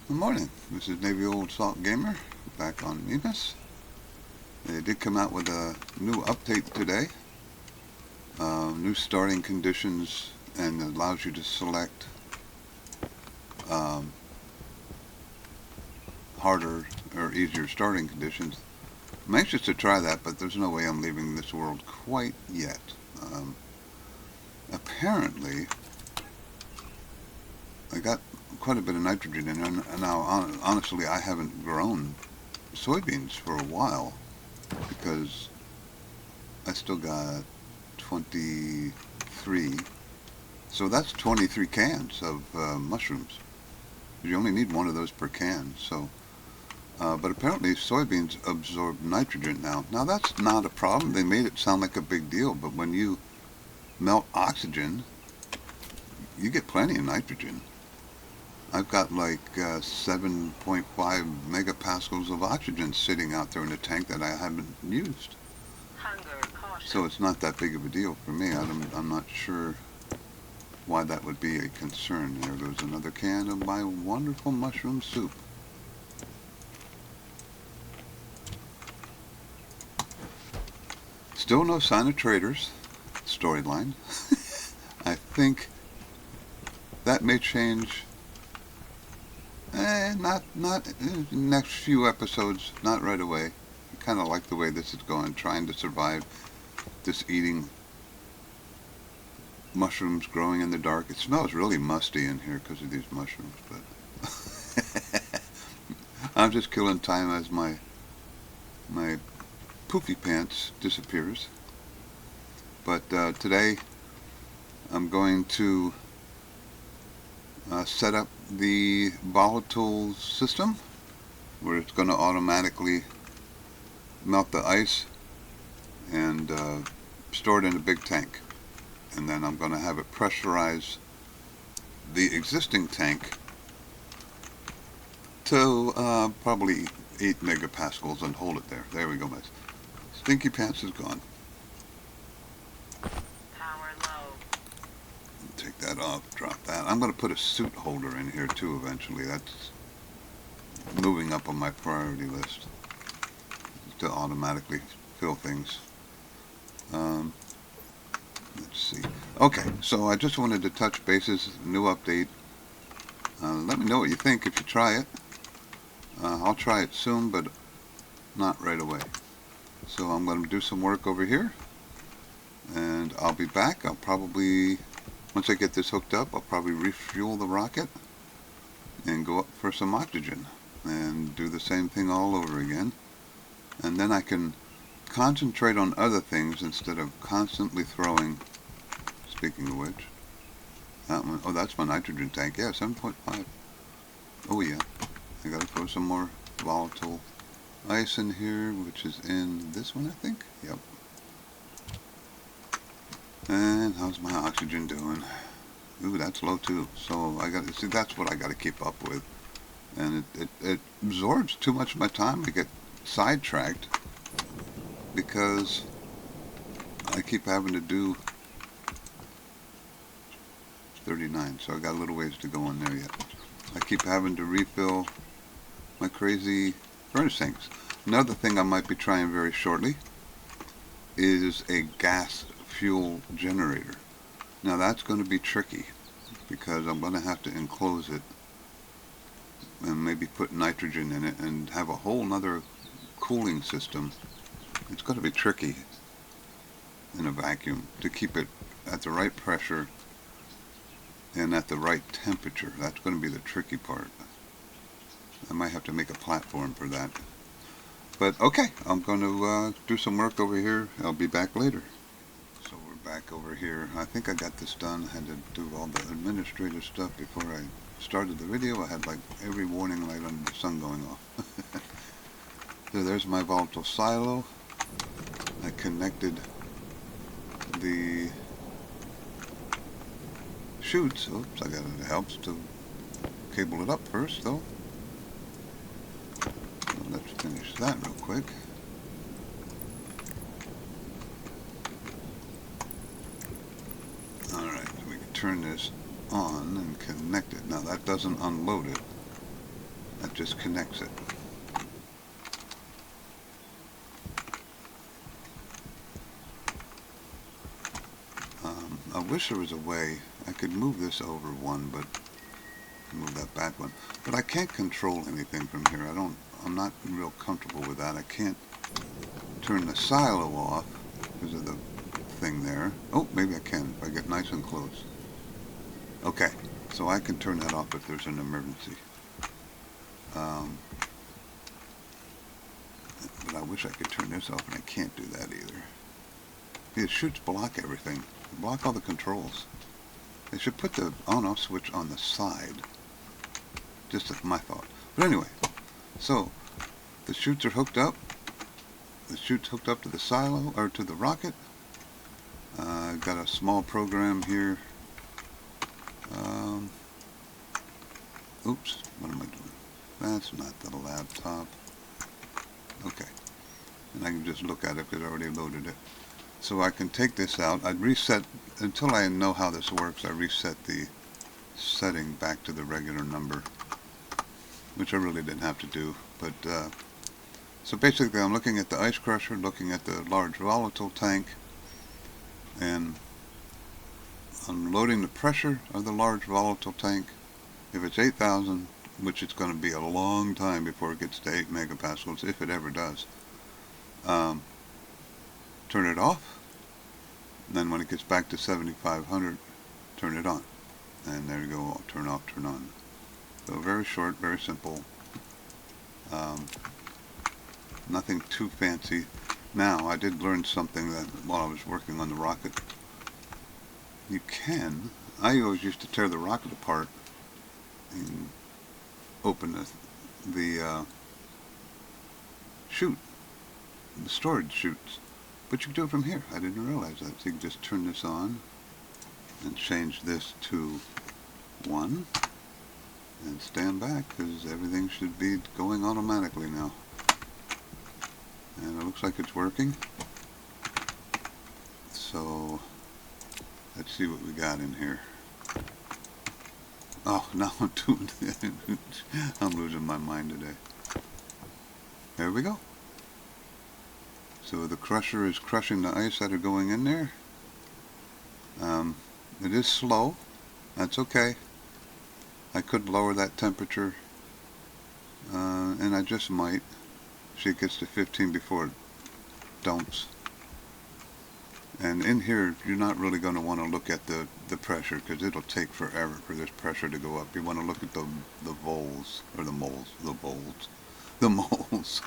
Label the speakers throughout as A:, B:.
A: Good morning. This is Navy Old Salt Gamer back on Mimas. They did come out with a new update today. New starting conditions, and it allows you to select harder or easier starting conditions. I'm anxious to try that, but there's no way I'm leaving this world quite yet. Apparently, I got quite a bit of nitrogen in, and now honestly I haven't grown soybeans for a while because I still got 23, so that's 23 cans of mushrooms. You only need one of those per can. So but apparently soybeans absorb nitrogen now. Now that's not a problem. They made it sound like a big deal, but when you melt oxygen, you get plenty of nitrogen. I've got like 7.5 megapascals of oxygen sitting out there in a tank that I haven't used. So it's not that big of a deal for me. I'm not sure why that would be a concern. There goes another can of my wonderful mushroom soup. Still no sign of traders. Storyline. I think that may change. Not in the next few episodes, not right away. I kind of like the way this is going, trying to survive this eating mushrooms growing in the dark. It smells really musty in here because of these mushrooms, but I'm just killing time as my poofy pants disappears. But today I'm going to set up the volatile system where it's going to automatically melt the ice and store it in a big tank, and then I'm going to have it pressurize the existing tank to probably 8 megapascals and hold it there. There we go. My stinky pants is gone. Take that off, drop that. I'm going to put a suit holder in here too eventually. That's moving up on my priority list to automatically fill things. Let's see. Okay, so I just wanted to touch bases, new update. Let me know what you think if you try it. I'll try it soon, but not right away. So I'm going to do some work over here, and I'll be back. I'll probably, once I get this hooked up, I'll probably refuel the rocket and go up for some oxygen and do the same thing all over again. And then I can concentrate on other things instead of constantly throwing. Speaking of which, that one, oh, that's my nitrogen tank. Yeah, 7.5. Oh yeah, I gotta throw some more volatile ice in here, which is in this one, I think. Yep. And how's my oxygen doing? Ooh, that's low too. So I got to see, that's what I got to keep up with, and it absorbs too much of my time. I get sidetracked because I keep having to do 39. So I got a little ways to go in there yet. I keep having to refill my crazy furnace tanks. Another thing I might be trying very shortly is a gas fuel generator. Now that's going to be tricky because I'm going to have to enclose it and maybe put nitrogen in it and have a whole nother cooling system. It's going to be tricky in a vacuum to keep it at the right pressure and at the right temperature. That's going to be the tricky part. I might have to make a platform for that. But okay, I'm going to do some work over here. I'll be back later. So we're back over here. I think I got this done. I had to do all the administrative stuff before I started the video. I had like every warning light under the sun going off. So there's my volatile silo. I connected the chutes. Oops, I got it. It helps to cable it up first though. So let's finish that real quick. Alright, so we can turn this on and connect it. Now that doesn't unload it. That just connects it. I wish there was a way I could move this over one, but move that back one. But I can't control anything from here. I'm not real comfortable with that. I can't turn the silo off because of the thing there. Oh, maybe I can if I get nice and close. Okay, so I can turn that off if there's an emergency. But I wish I could turn this off, and I can't do that either. These chutes block everything. They block all the controls. They should put the on-off switch on the side. Just my thought. But anyway, so the chutes are hooked up. The chute's hooked up to the silo, or to the rocket. I've got a small program here. Oops, what am I doing? That's not the laptop. Okay, and I can just look at it because I already loaded it. So I can take this out. I'd reset, until I know how this works, I reset the setting back to the regular number, which I really didn't have to do. But so basically I'm looking at the ice crusher, looking at the large volatile tank, and I'm loading the pressure of the large volatile tank. If it's 8,000, which it's going to be a long time before it gets to 8 megapascals, if it ever does, turn it off. And then when it gets back to 7,500, turn it on. And there you go, turn off, turn on. So very short, very simple. Nothing too fancy. Now, I did learn something that while I was working on the rocket. You can, I always used to tear the rocket apart and open the chute, the storage chutes. But you can do it from here. I didn't realize that. So you can just turn this on and change this to 1 and stand back, because everything should be going automatically now. And it looks like it's working. So let's see what we got in here. Oh, now I'm doing it. I'm losing my mind today. There we go. So the crusher is crushing the ice that are going in there. It is slow. That's okay. I could lower that temperature, and I just might. See, it gets to 15 before it dumps. And in here, you're not really going to want to look at the pressure, because it'll take forever for this pressure to go up. You want to look at the moles.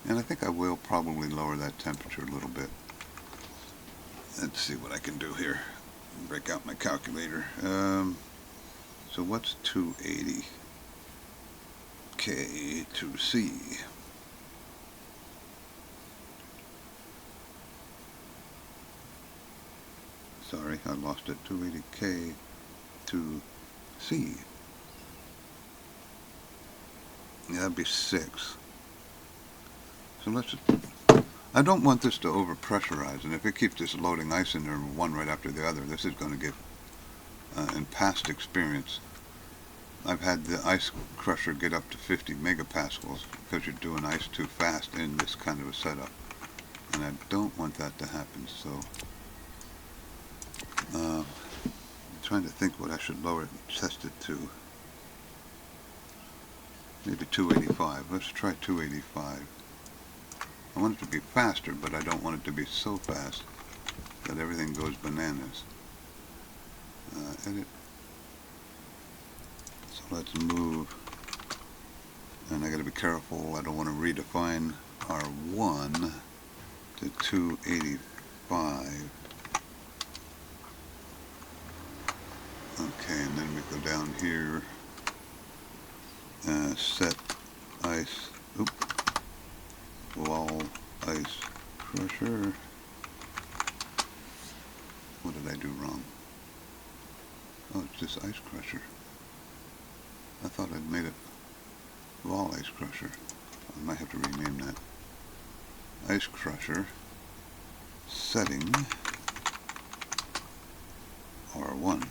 A: And I think I will probably lower that temperature a little bit. Let's see what I can do here. Break out my calculator. So what's 280 K to C? Sorry, I lost it. 280 K to C. Yeah, that'd be 6. So let's. I don't want this to over pressurize, and if it keeps just loading ice in there one right after the other, this is going to get, in past experience, I've had the ice crusher get up to 50 megapascals because you're doing ice too fast in this kind of a setup, and I don't want that to happen. So I'm trying to think what I should lower it and test it to. Maybe 285. Let's try 285. I want it to be faster, but I don't want it to be so fast that everything goes bananas. Edit. So let's move. And I got to be careful. I don't want to redefine R1 to 285. Okay, and then we go down here. Set ice. Oop. Wall ice crusher. What did I do wrong? Oh, it's just ice crusher. I thought I'd made it wall ice crusher. I might have to rename that. Ice crusher setting R1.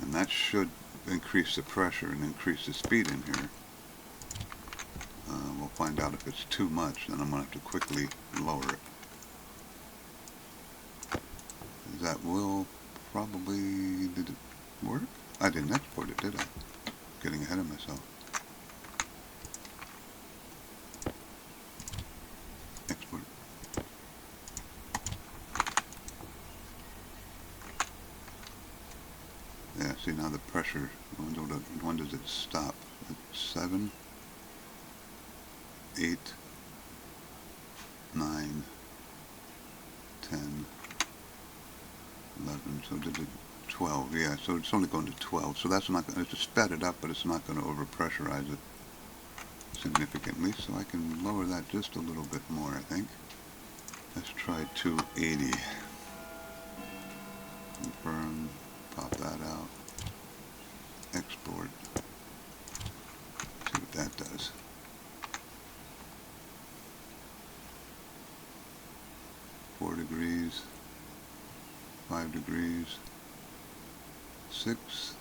A: And that should increase the pressure and increase the speed in here. We'll find out if it's too much, then I'm going to have to quickly lower it. That will probably... Did it work? I didn't export it, did I? Getting ahead of myself. Export it. Yeah, see now the pressure, when does it stop? At 7, 8, 9, 10, 11, so did it 12, yeah, so it's only going to 12, so that's not going to, it's sped it up, but it's not going to overpressurize it significantly, so I can lower that just a little bit more, I think. Let's try 280. Confirm, pop that out, export, see what that does. Four degrees, 5 degrees, 6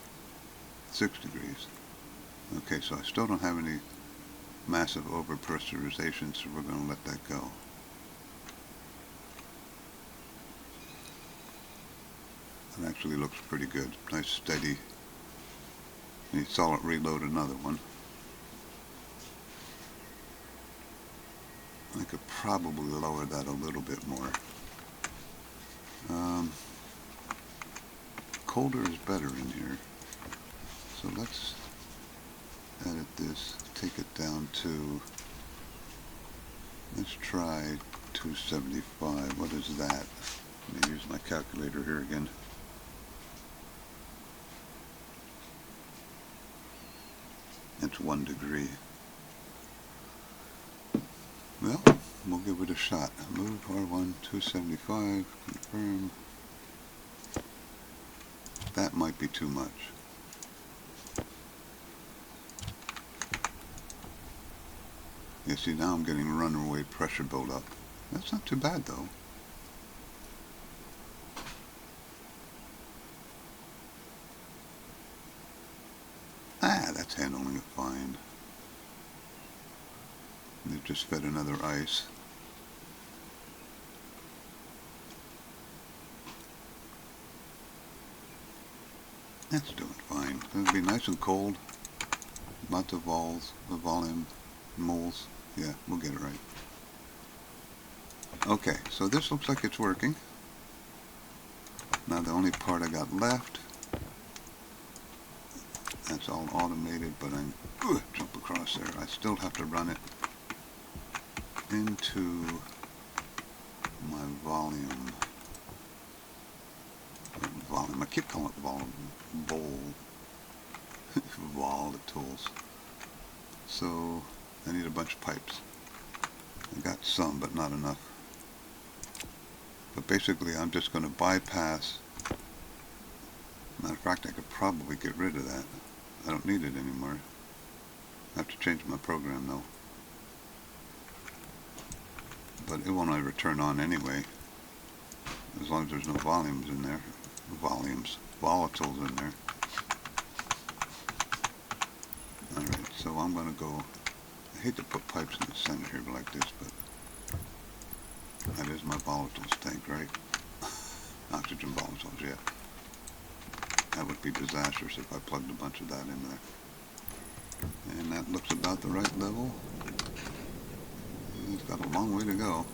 A: degrees. Okay, so I still don't have any massive overpressurization, so we're going to let that go. It actually looks pretty good. Nice, steady. You saw it reload another one. I could probably lower that a little bit more. Colder is better in here. So let's edit this, take it down to, let's try 275. What is that? Let me use my calculator here again. It's 1 degree. Well, we'll give it a shot. Move R1 275, confirm. That might be too much. You see, now I'm getting runaway pressure buildup. That's not too bad though. That's handling it fine. They've just fed another ice. That's doing fine. It'll be nice and cold. Lots of volume, moles. Yeah, we'll get it right. Okay, so this looks like it's working. Now the only part I got left, that's all automated, but I'm jump across there. I still have to run it into my volume. I keep calling it volatiles. So I need a bunch of pipes. I got some, but not enough. But basically, I'm just going to bypass. Matter of fact, I could probably get rid of that. I don't need it anymore. I have to change my program though. But it won't ever turn on anyway, as long as there's no volumes in there. Volatiles in there. Alright, so I'm going to go, I hate to put pipes in the center here like this, but that is my volatiles tank, right? Oxygen volatiles, yeah. That would be disastrous if I plugged a bunch of that in there. And that looks about the right level. It's got a long way to go.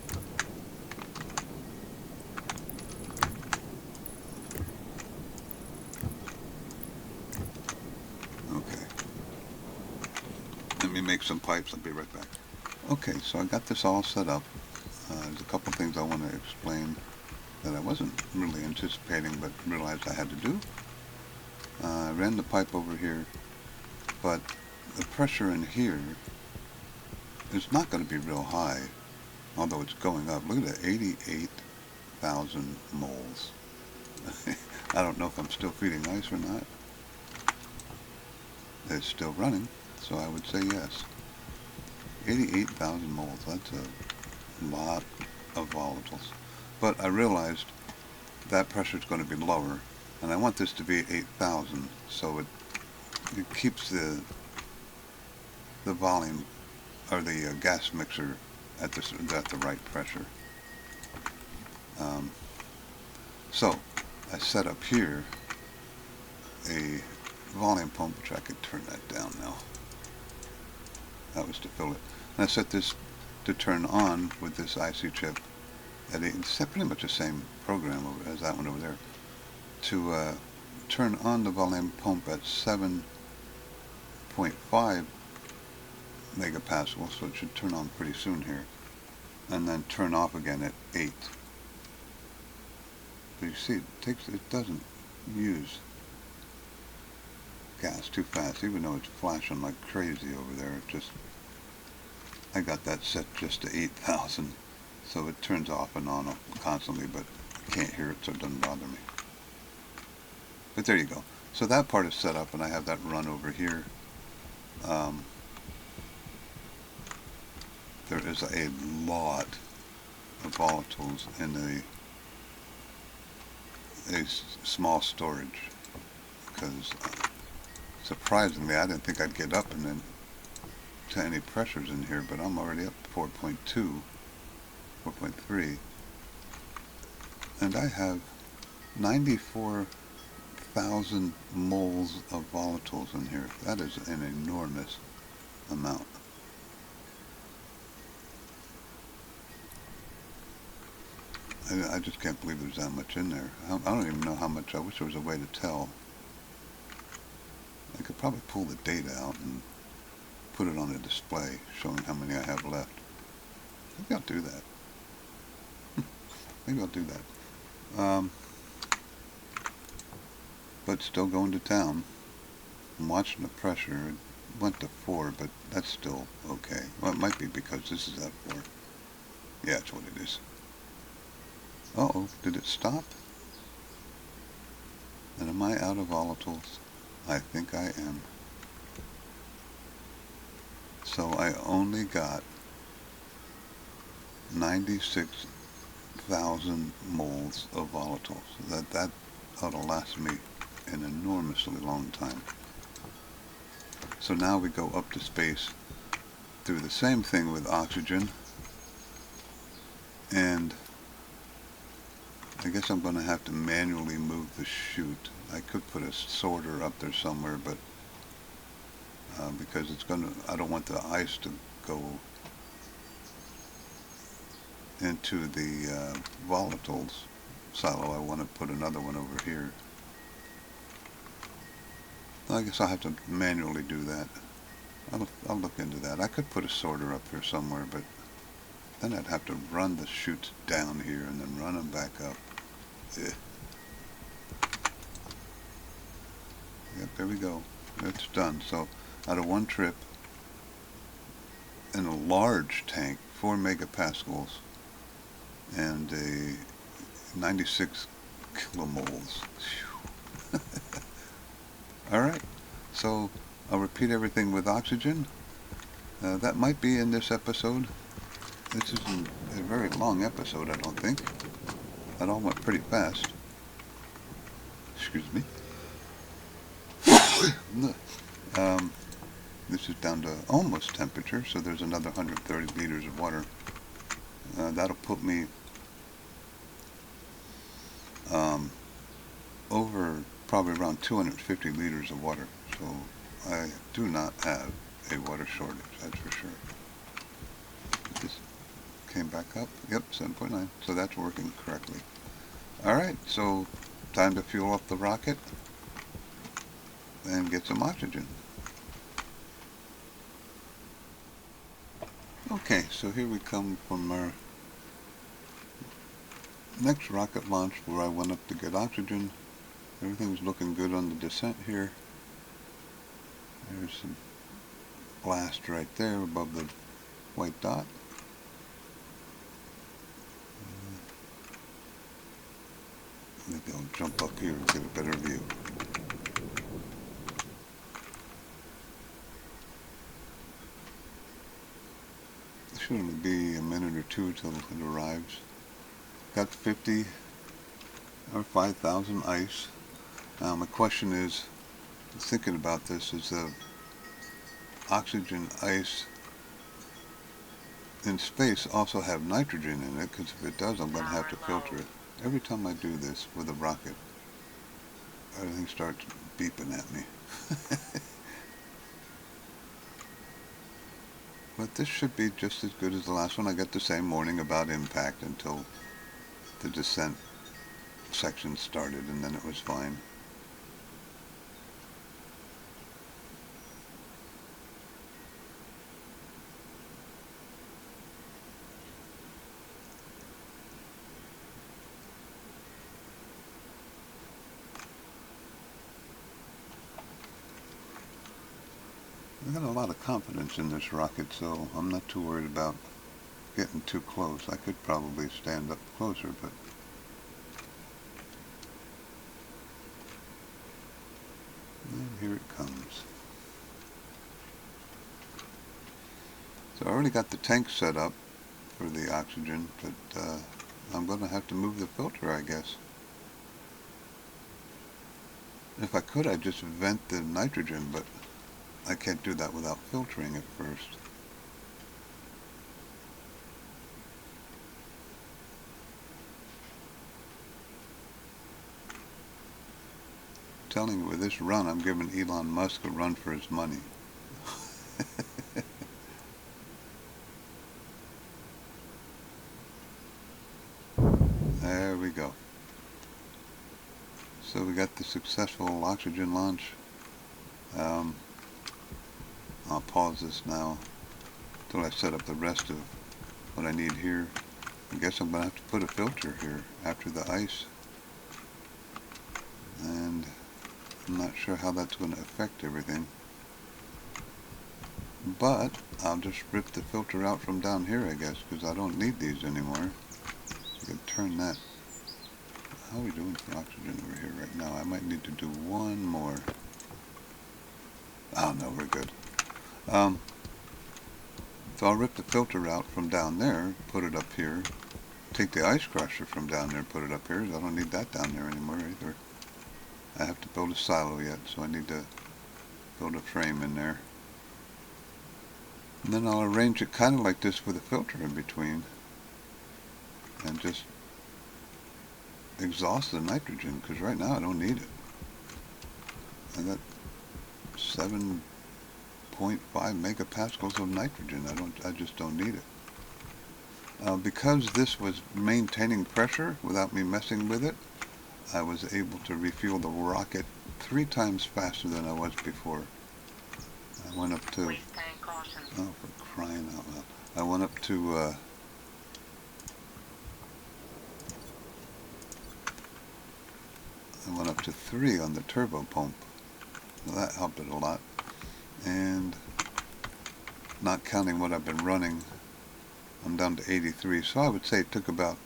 A: Okay. Let me make some pipes. I'll be right back. Okay, so I got this all set up. There's a couple things I want to explain that I wasn't really anticipating but realized I had to do. I ran the pipe over here, but the pressure in here is not going to be real high, although it's going up. Look at that, 88,000 moles. I don't know if I'm still feeding ice or not. It's still running, so I would say yes. 88,000 moles, that's a lot of volatiles. But I realized that pressure is going to be lower, and I want this to be at 8,000, so it it keeps the volume or the gas mixer at the right pressure. So I set up here a volume pump, which I could turn that down now. That was to fill it. And I set this to turn on with this IC chip at it's pretty much the same program as that one over there, to turn on the volume pump at 7.5 megapascals, so it should turn on pretty soon here, and then turn off again at 8. But you see, it doesn't use gas too fast, even though it's flashing like crazy over there. I got that set just to 8,000, so it turns off and on constantly, but I can't hear it, so it doesn't bother me. But there you go. So that part is set up, and I have that run over here. There is a lot of volatiles in a small storage, because surprisingly I didn't think I'd get up and then to any pressures in here, but I'm already up to 4.2, 4.3, and I have 94,000 moles of volatiles in here. That is an enormous amount. I just can't believe there's that much in there. I don't even know how much. I wish there was a way to tell. I could probably pull the data out and put it on a display showing how many I have left. Maybe I'll do that. Maybe I'll do that. But still going to town. I'm watching the pressure. It went to 4, but that's still okay. Well, it might be because this is at 4. Yeah, that's what it is. Uh-oh, did it stop? And am I out of volatiles? I think I am. So I only got 96,000 moles of volatiles. That ought to last me an enormously long time. So now we go up to space, do the same thing with oxygen, and I guess I'm going to have to manually move the chute. I could put a sorter up there somewhere, but because I don't want the ice to go into the volatiles silo. I want to put another one over here. I guess I'll have to manually do that. I'll look into that. I could put a sorter up here somewhere, but then I'd have to run the chutes down here and then run them back up. Yep, there we go. It's done. So out of one trip, in a large tank, 4 megapascals, and a 96 kilomoles. Alright, so I'll repeat everything with oxygen. That might be in this episode. This isn't a very long episode, I don't think. That all went pretty fast. Excuse me. This is down to almost temperature, so there's another 130 liters of water. That'll put me over probably around 250 liters of water. So I do not have a water shortage, that's for sure. This came back up. Yep, 7.9. So that's working correctly. Alright, so time to fuel up the rocket and get some oxygen. Okay, so here we come from our next rocket launch where I went up to get oxygen. Everything's looking good on the descent here. There's some blast right there above the white dot. Maybe I'll jump up here and get a better view. It should only be a minute or two till it arrives. Got 50 or 5,000 ice. Now my question is, thinking about this is the oxygen ice in space also have nitrogen in it, because if it does, I'm going to have to filter it. Every time I do this with a rocket, everything starts beeping at me. But this should be just as good as the last one. I got the same warning about impact until the descent section started, and then it was fine. I got a lot of confidence in this rocket, so I'm not too worried about getting too close. I could probably stand up closer, but and here it comes. So I already got the tank set up for the oxygen, but I'm going to have to move the filter, I guess. If I could, I'd just vent the nitrogen, but I can't do that without filtering it first. Telling you, with this run, I'm giving Elon Musk a run for his money. There we go. So we got the successful oxygen launch. I'll pause this now until I set up the rest of what I need here. I guess I'm going to have to put a filter here after the ice. And I'm not sure how that's going to affect everything. But I'll just rip the filter out from down here, I guess, because I don't need these anymore. So I can turn that. How are we doing for oxygen over here right now? I might need to do one more. Oh no, we're good. So I'll rip the filter out from down there, put it up here. Take the ice crusher from down there, put it up here. I don't need that down there anymore either. I have to build a silo yet, so I need to build a frame in there. And then I'll arrange it kind of like this with a filter in between. And just exhaust the nitrogen, because right now I don't need it. I got 7.5 megapascals of nitrogen. I just don't need it. Because this was maintaining pressure without me messing with it, I was able to refuel the rocket 3 times faster than I was before. I went up to, oh, for crying out loud. I went up to 3 on the turbo pump. Well, that helped it a lot. And not counting what I've been running, I'm down to 83. So I would say it took about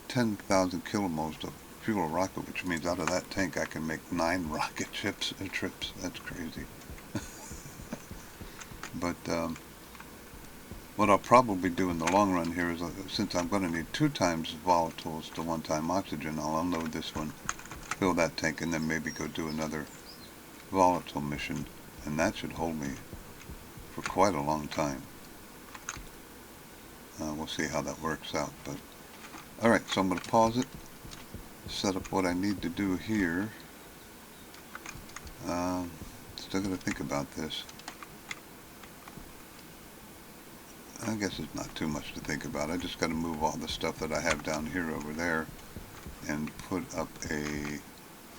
A: 10,000 kilomoles to fuel a rocket, which means out of that tank I can make 9 rocket trips. That's crazy. But what I'll probably do in the long run here is, since I'm going to need 2 times volatiles to 1 time oxygen, I'll unload this one, fill that tank, and then maybe go do another volatile mission, and that should hold me for quite a long time. We'll see how that works out. But alright, so I'm going to pause it, set up what I need to do here. Still got to think about this. I guess it's not too much to think about. I just got to move all the stuff that I have down here over there and put up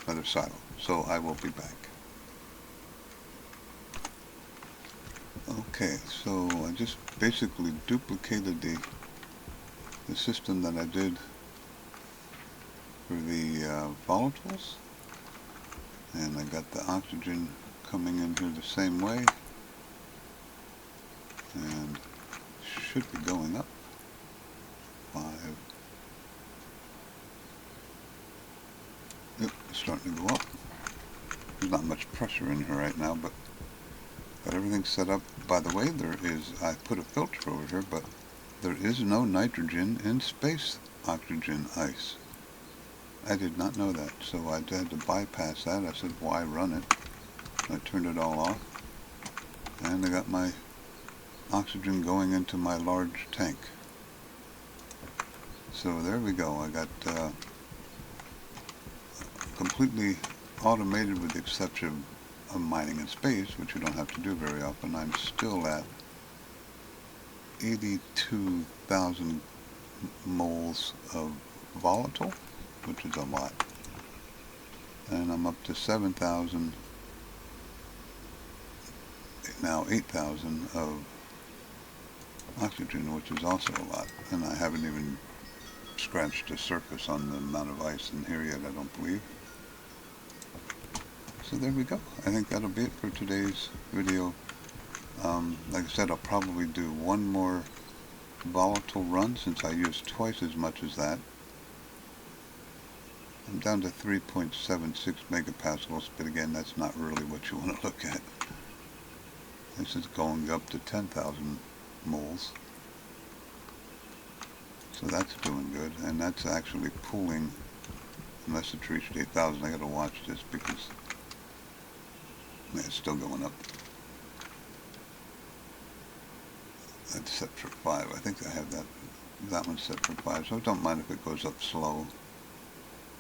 A: another silo. So I will be back. Okay, so I just basically duplicated the system that I did for the volatiles, and I got the oxygen coming in here the same way, and should be going up 5. Yep, it's starting to go up. There's not much pressure in here right now, but got everything set up. By the way, I put a filter over here, but there is no nitrogen in space oxygen ice. I did not know that, so I had to bypass that. I said, why run it? I turned it all off, and I got my oxygen going into my large tank. So there we go. I got completely automated with the exception of mining in space, which you don't have to do very often. I'm still at 82,000 moles of volatile, which is a lot. And I'm up to 7,000, now 8,000 of oxygen, which is also a lot. And I haven't even scratched the surface on the amount of ice in here yet, I don't believe. So there we go. I think that'll be it for today's video. Like I said, I'll probably do one more volatile run since I used twice as much as that. I'm down to 3.76 megapascals, but again, that's not really what you want to look at. This is going up to 10,000 moles. So that's doing good, and that's actually pooling, unless it's reached 8,000. I gotta watch this because it's still going up. That's set for 5. I think I have that one set for 5, so I don't mind if it goes up slow.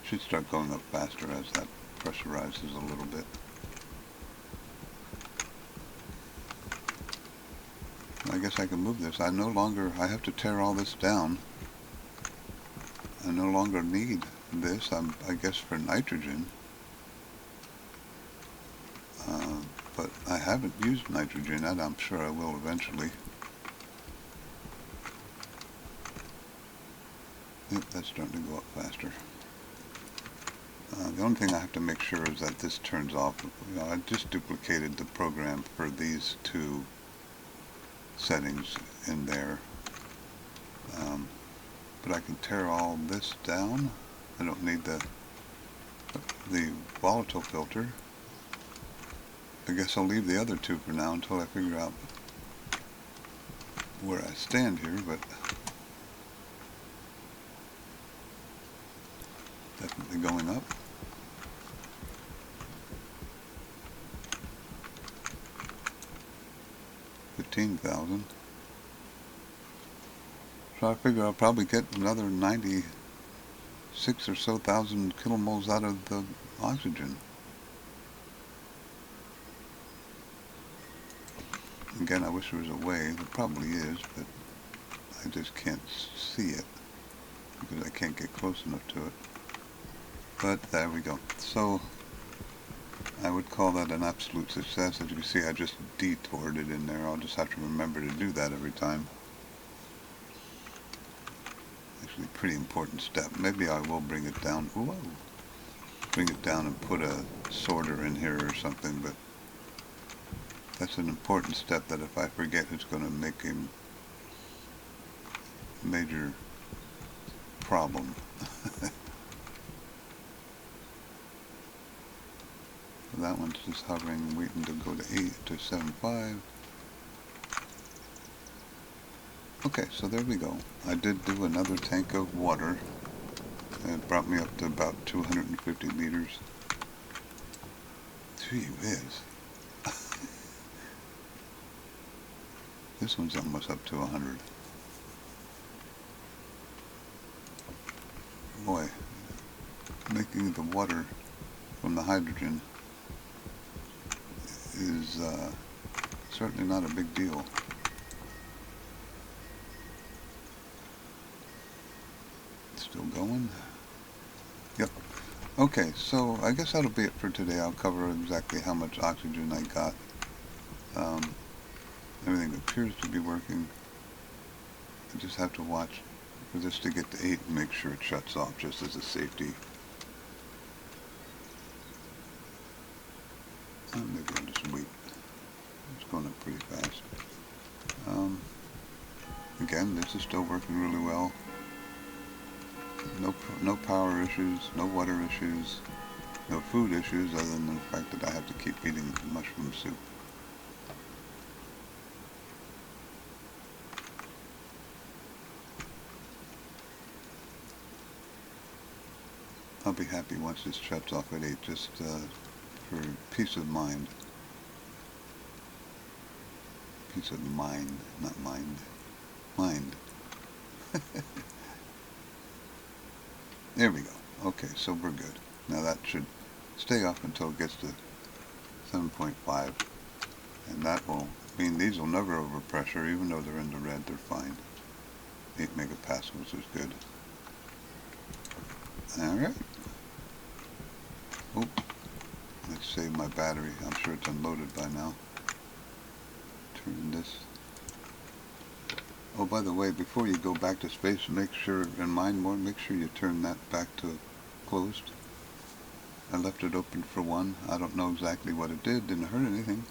A: Should start going up faster as that pressurizes a little bit. I guess I can move this. I have to tear all this down. I no longer need this, I guess, for nitrogen. But I haven't used nitrogen, and I'm sure I will eventually. Yep, that's starting to go up faster. The only thing I have to make sure is that this turns off. You know, I just duplicated the program for these two settings in there. But I can tear all this down. I don't need the volatile filter. I guess I'll leave the other two for now until I figure out where I stand here, but definitely going up. $15,000. So I figure I'll probably get another 96 or so thousand kilomoles out of the oxygen. Again, I wish there was a way. There probably is, but I just can't see it because I can't get close enough to it. But there we go. So I would call that an absolute success. As you can see, I just detoured it in there. I'll just have to remember to do that every time. Actually, a pretty important step. Maybe I will bring it down. Whoa! Bring it down and put a sorter in here or something, but that's an important step that if I forget, it's going to make a major problem. That one's just hovering, waiting to go to 7.5. Okay, so there we go. I did do another tank of water. It brought me up to about 250 liters. Gee whiz. This one's almost up to 100. Boy, making the water from the hydrogen is certainly not a big deal. It's still going. Yep. Okay, so I guess that'll be it for today. I'll cover exactly how much oxygen I got. Everything appears to be working. I just have to watch for this to get to 8 and make sure it shuts off just as a safety. Maybe I'll just wait. It's going up pretty fast. Again, this is still working really well. No power issues, no water issues, no food issues other than the fact that I have to keep eating mushroom soup. I'll be happy once this shuts off at 8, just for peace of mind. He said mind, not mind. Mind. There we go. Okay, so we're good. Now that should stay off until it gets to 7.5. And that will mean these will never overpressure, even though they're in the red, they're fine. 8 megapascals is good. Alright. Oh, let's save my battery. I'm sure it's unloaded by now. Turn this. Oh, by the way, before you go back to space, make sure you turn that back to closed. I left it open for one. I don't know exactly what it did. Didn't hurt anything.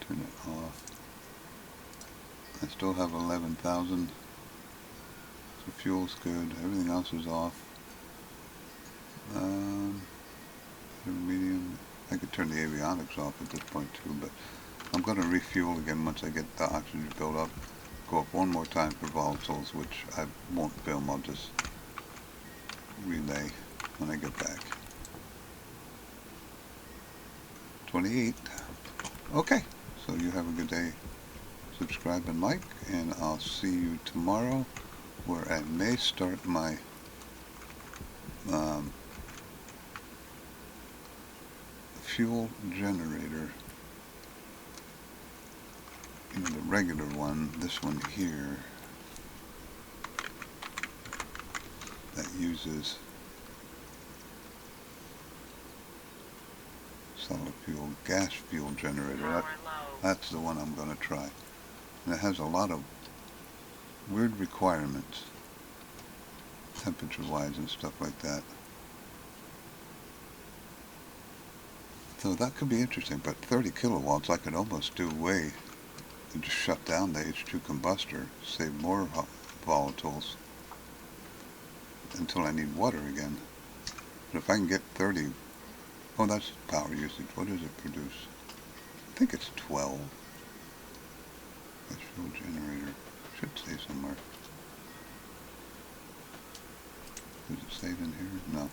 A: Turn it off. I still have 11,000. So fuel's good. Everything else is off. Medium. I could turn the avionics off at this point too, but I'm going to refuel again once I get the oxygen built up. Go up one more time for volatiles, which I won't film. I'll just relay when I get back. 28. Okay, so you have a good day. Subscribe and like, and I'll see you tomorrow, where I may start my fuel generator. You know, the regular one, this one here, that uses solid fuel, gas fuel generator. That's the one I'm going to try. And it has a lot of weird requirements, temperature-wise and stuff like that. So that could be interesting, but 30 kilowatts I could almost do away and just shut down the H2 combustor, save more volatiles until I need water again. But if I can get 30, oh, that's power usage. What does it produce? I think it's 12. Gas fuel generator. Should say somewhere. Does it save in here? No.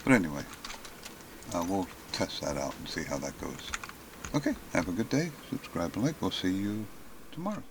A: But anyway, we'll test that out and see how that goes. Okay, have a good day. Subscribe and like. We'll see you tomorrow.